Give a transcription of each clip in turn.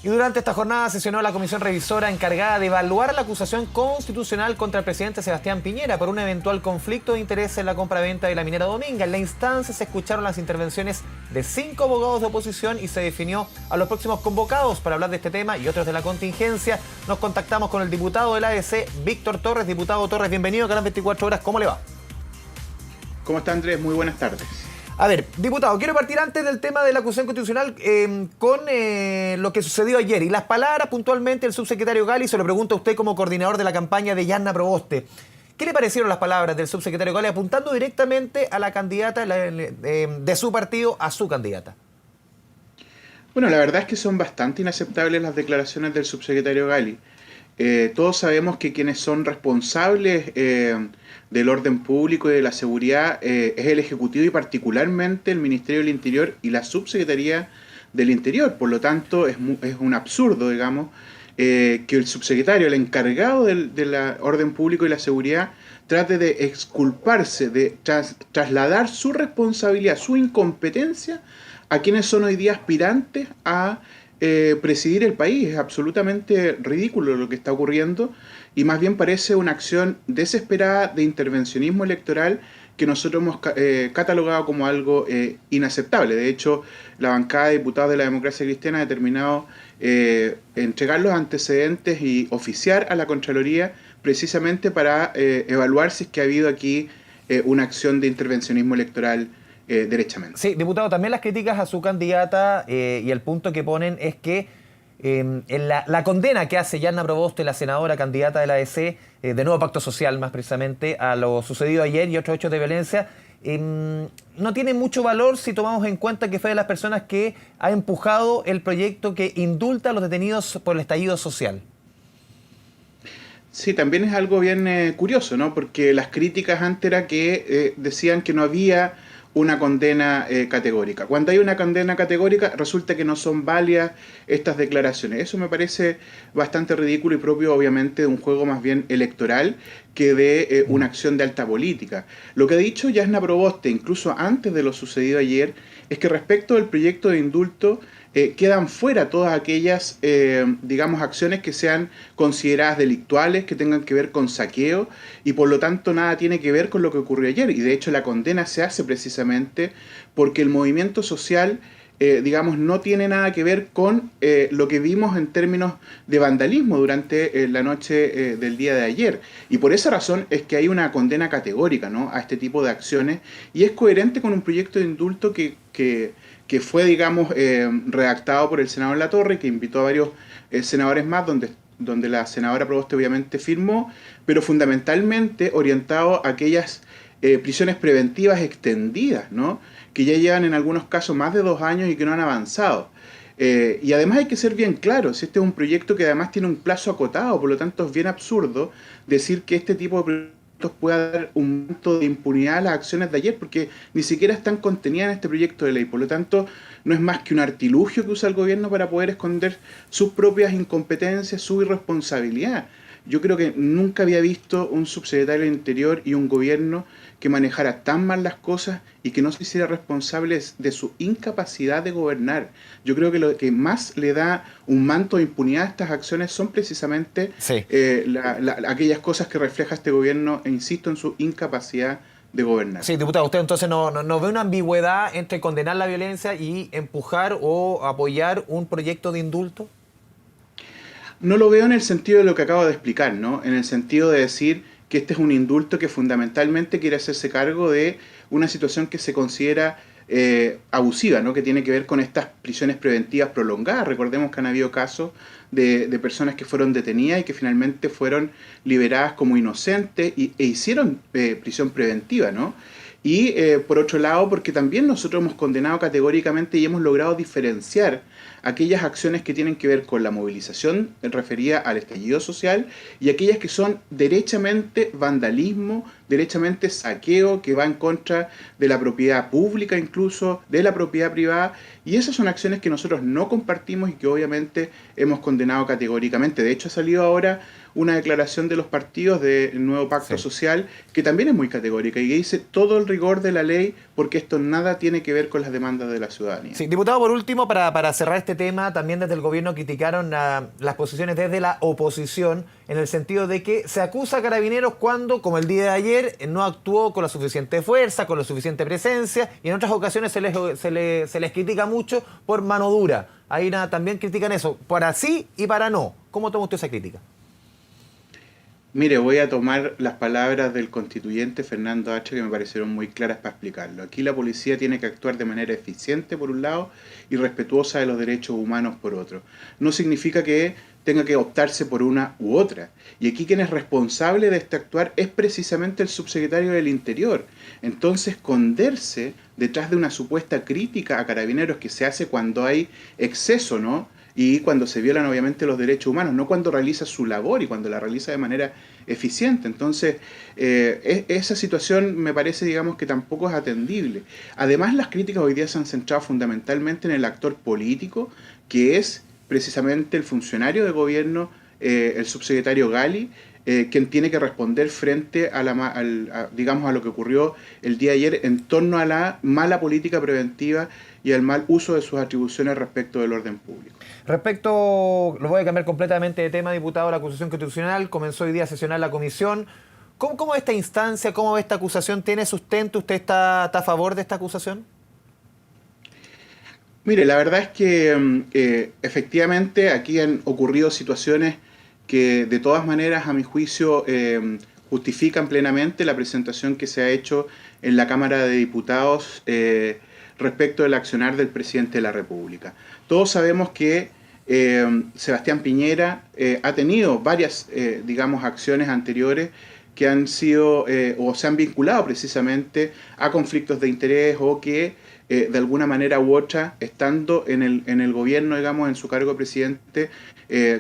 Y durante esta jornada sesionó la comisión revisora encargada de evaluar la acusación constitucional contra el presidente Sebastián Piñera por un eventual conflicto de interés en la compraventa de la minera Dominga. En la instancia se escucharon las intervenciones de 5 abogados de oposición y se definió a los próximos convocados para hablar de este tema y otros de la contingencia. Nos contactamos con el diputado del ADC, Víctor Torres. Diputado Torres, bienvenido a Canal 24 Horas. ¿Cómo le va? ¿Cómo está, Andrés? Muy buenas tardes. A ver, diputado, quiero partir antes del tema de la acusación constitucional con lo que sucedió ayer y las palabras puntualmente del subsecretario Gali. Se lo pregunto a usted como coordinador de la campaña de Yanna Proboste. ¿Qué le parecieron las palabras del subsecretario Gali apuntando directamente a la candidata de su partido a su candidata? Bueno, la verdad es que son bastante inaceptables las declaraciones del subsecretario Gali. Todos sabemos que quienes son responsables del orden público y de la seguridad es el Ejecutivo y particularmente el Ministerio del Interior y la Subsecretaría del Interior. Por lo tanto, es un absurdo, digamos, que el subsecretario, el encargado del orden público y la seguridad, trate de exculparse, de trasladar su responsabilidad, su incompetencia a quienes son hoy día aspirantes a presidir el país. Es absolutamente ridículo lo que está ocurriendo y más bien parece una acción desesperada de intervencionismo electoral que nosotros hemos catalogado como algo inaceptable. De hecho, la bancada de diputados de la Democracia Cristiana ha determinado entregar los antecedentes y oficiar a la Contraloría precisamente para evaluar si es que ha habido aquí una acción de intervencionismo electoral derechamente. Sí, diputado, también las críticas a su candidata y el punto que ponen es que en la condena que hace Yanna Proboste, la senadora candidata de la ADC, de Nuevo Pacto Social más precisamente, a lo sucedido ayer y otros hechos de violencia, no tiene mucho valor si tomamos en cuenta que fue de las personas que ha empujado el proyecto que indulta a los detenidos por el estallido social. Sí, también es algo bien curioso, ¿no? Porque las críticas antes era que decían que no había una condena categórica. Cuando hay una condena categórica, resulta que no son válidas estas declaraciones. Eso me parece bastante ridículo y propio, obviamente, de un juego más bien electoral que de una acción de alta política. Lo que ha dicho Yanna Proboste, incluso antes de lo sucedido ayer, es que respecto del proyecto de indulto, quedan fuera todas aquellas, digamos, acciones que sean consideradas delictuales, que tengan que ver con saqueo, y por lo tanto nada tiene que ver con lo que ocurrió ayer. Y de hecho la condena se hace precisamente porque el movimiento social, digamos, no tiene nada que ver con lo que vimos en términos de vandalismo durante la noche del día de ayer. Y por esa razón es que hay una condena categórica, ¿no?, a este tipo de acciones, y es coherente con un proyecto de indulto que fue, digamos, redactado por el senador Latorre, que invitó a varios senadores más, donde la senadora Proboste obviamente firmó, pero fundamentalmente orientado a aquellas prisiones preventivas extendidas, ¿no?, que ya llevan en algunos casos más de 2 años y que no han avanzado. Y además hay que ser bien claros, este es un proyecto que además tiene un plazo acotado, por lo tanto es bien absurdo decir que este tipo de proyectos pueda dar un monto de impunidad a las acciones de ayer, porque ni siquiera están contenidas en este proyecto de ley. Por lo tanto, no es más que un artilugio que usa el gobierno para poder esconder sus propias incompetencias, su irresponsabilidad. Yo creo que nunca había visto un subsecretario del Interior y un gobierno que manejara tan mal las cosas y que no se hiciera responsable de su incapacidad de gobernar. Yo creo que lo que más le da un manto de impunidad a estas acciones son precisamente aquellas cosas que refleja este gobierno, e insisto, en su incapacidad de gobernar. Sí, diputado, usted entonces no ve una ambigüedad entre condenar la violencia y empujar o apoyar un proyecto de indulto. No lo veo en el sentido de lo que acabo de explicar, ¿no? En el sentido de decir que este es un indulto que fundamentalmente quiere hacerse cargo de una situación que se considera abusiva, ¿no?, que tiene que ver con estas prisiones preventivas prolongadas. Recordemos que han habido casos de personas que fueron detenidas y que finalmente fueron liberadas como inocentes e hicieron prisión preventiva, ¿no? Y por otro lado, porque también nosotros hemos condenado categóricamente y hemos logrado diferenciar aquellas acciones que tienen que ver con la movilización referida al estallido social y aquellas que son derechamente vandalismo, derechamente saqueo, que va en contra de la propiedad pública, incluso de la propiedad privada, y esas son acciones que nosotros no compartimos y que obviamente hemos condenado categóricamente. De hecho, ha salido ahora una declaración de los partidos del Nuevo Pacto Social, que también es muy categórica y que dice todo el rigor de la ley, porque esto nada tiene que ver con las demandas de la ciudadanía. Sí, diputado, por último, para cerrar este tema, también desde el gobierno criticaron las posiciones desde la oposición, en el sentido de que se acusa a Carabineros cuando, como el día de ayer, no actuó con la suficiente fuerza, con la suficiente presencia, y en otras ocasiones se les critica mucho por mano dura. Ahí también critican eso, para sí y para no. ¿Cómo toma usted esa crítica? Mire, voy a tomar las palabras del constituyente Fernando H., que me parecieron muy claras para explicarlo. Aquí la policía tiene que actuar de manera eficiente, por un lado, y respetuosa de los derechos humanos, por otro. No significa que tenga que optarse por una u otra. Y aquí quien es responsable de este actuar es precisamente el subsecretario del Interior. Entonces, esconderse detrás de una supuesta crítica a Carabineros que se hace cuando hay exceso, ¿no? Y cuando se violan obviamente los derechos humanos, no cuando realiza su labor y cuando la realiza de manera eficiente. Entonces, esa situación me parece, digamos, que tampoco es atendible. Además, las críticas hoy día se han centrado fundamentalmente en el actor político, que es precisamente el funcionario de gobierno, el subsecretario Gali, quien tiene que responder frente a, digamos, a lo que ocurrió el día de ayer en torno a la mala política preventiva y al mal uso de sus atribuciones respecto del orden público. Respecto, lo voy a cambiar completamente de tema, diputado, la acusación constitucional, comenzó hoy día a sesionar la comisión. ¿Cómo esta instancia, cómo ve esta acusación? ¿Tiene sustento? ¿Usted está a favor de esta acusación? Mire, la verdad es que efectivamente aquí han ocurrido situaciones que de todas maneras, a mi juicio, justifican plenamente la presentación que se ha hecho en la Cámara de Diputados respecto del accionar del presidente de la República. Todos sabemos que Sebastián Piñera ha tenido varias, digamos, acciones anteriores que han sido o se han vinculado precisamente a conflictos de interés o que de alguna manera u otra, estando en el gobierno, digamos, en su cargo de presidente,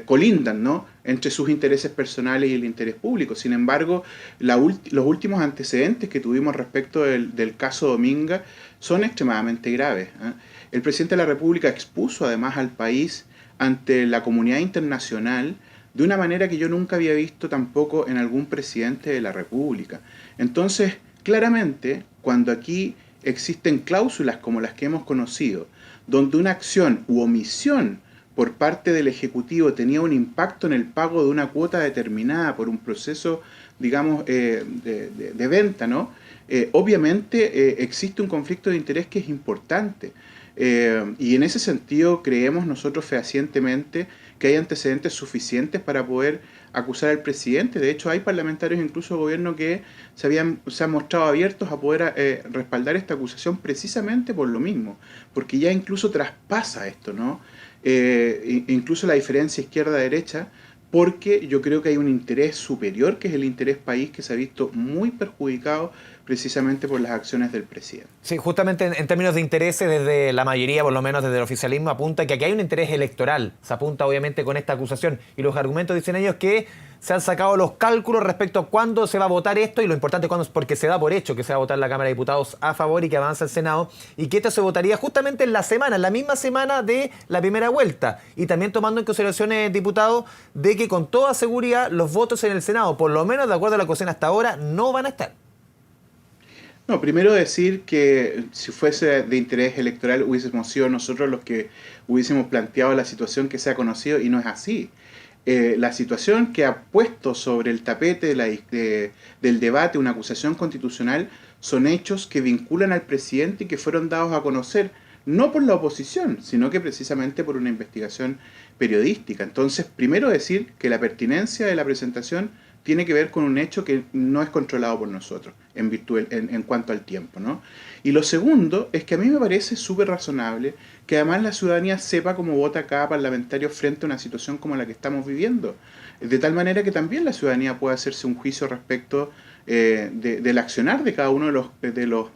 colindan, ¿no?, entre sus intereses personales y el interés público. Sin embargo, los últimos antecedentes que tuvimos respecto del caso Dominga son extremadamente graves, ¿eh? El presidente de la República expuso además al país ante la comunidad internacional de una manera que yo nunca había visto tampoco en algún presidente de la República. Entonces, claramente, cuando aquí existen cláusulas como las que hemos conocido, donde una acción u omisión por parte del Ejecutivo tenía un impacto en el pago de una cuota determinada por un proceso, digamos, de venta, ¿no? Obviamente existe un conflicto de interés que es importante. Y en ese sentido creemos nosotros fehacientemente que hay antecedentes suficientes para poder acusar al presidente. De hecho, hay parlamentarios incluso del gobierno que se han mostrado abiertos a poder respaldar esta acusación precisamente por lo mismo, porque ya incluso traspasa esto, ¿no? Incluso la diferencia izquierda-derecha, porque yo creo que hay un interés superior, que es el interés país, que se ha visto muy perjudicado precisamente por las acciones del presidente. Sí, justamente en términos de intereses, desde la mayoría, por lo menos desde el oficialismo, apunta que aquí hay un interés electoral. Se apunta obviamente con esta acusación. Y los argumentos dicen ellos que se han sacado los cálculos respecto a cuándo se va a votar esto, y lo importante es cuándo, porque se da por hecho que se va a votar la Cámara de Diputados a favor y que avanza el Senado, y que esto se votaría justamente en la misma semana de la primera vuelta. Y también tomando en consideración, diputado, de que con toda seguridad los votos en el Senado, por lo menos de acuerdo a la acusación hasta ahora, no van a estar. No, primero decir que si fuese de interés electoral hubiésemos sido nosotros los que hubiésemos planteado la situación que se ha conocido, y no es así. La situación que ha puesto sobre el tapete del debate una acusación constitucional son hechos que vinculan al presidente y que fueron dados a conocer no por la oposición, sino que precisamente por una investigación periodística. Entonces, primero decir que la pertinencia de la presentación tiene que ver con un hecho que no es controlado por nosotros en cuanto al tiempo, ¿no? Y lo segundo es que a mí me parece súper razonable que además la ciudadanía sepa cómo vota cada parlamentario frente a una situación como la que estamos viviendo, de tal manera que también la ciudadanía pueda hacerse un juicio respecto del accionar de cada uno de los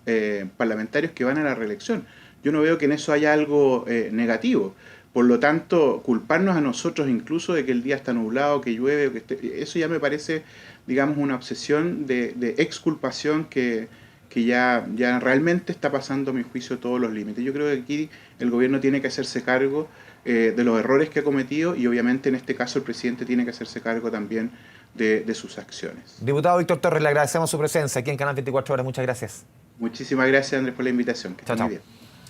parlamentarios que van a la reelección. Yo no veo que en eso haya algo negativo. Por lo tanto, culparnos a nosotros incluso de que el día está nublado, que llueve, o eso ya me parece, digamos, una obsesión de exculpación que ya realmente está pasando, a mi juicio, todos los límites. Yo creo que aquí el gobierno tiene que hacerse cargo de los errores que ha cometido, y obviamente en este caso el presidente tiene que hacerse cargo también de sus acciones. Diputado Víctor Torres, le agradecemos su presencia aquí en Canal 24 Horas. Muchas gracias. Muchísimas gracias, Andrés, por la invitación. Que esté muy bien.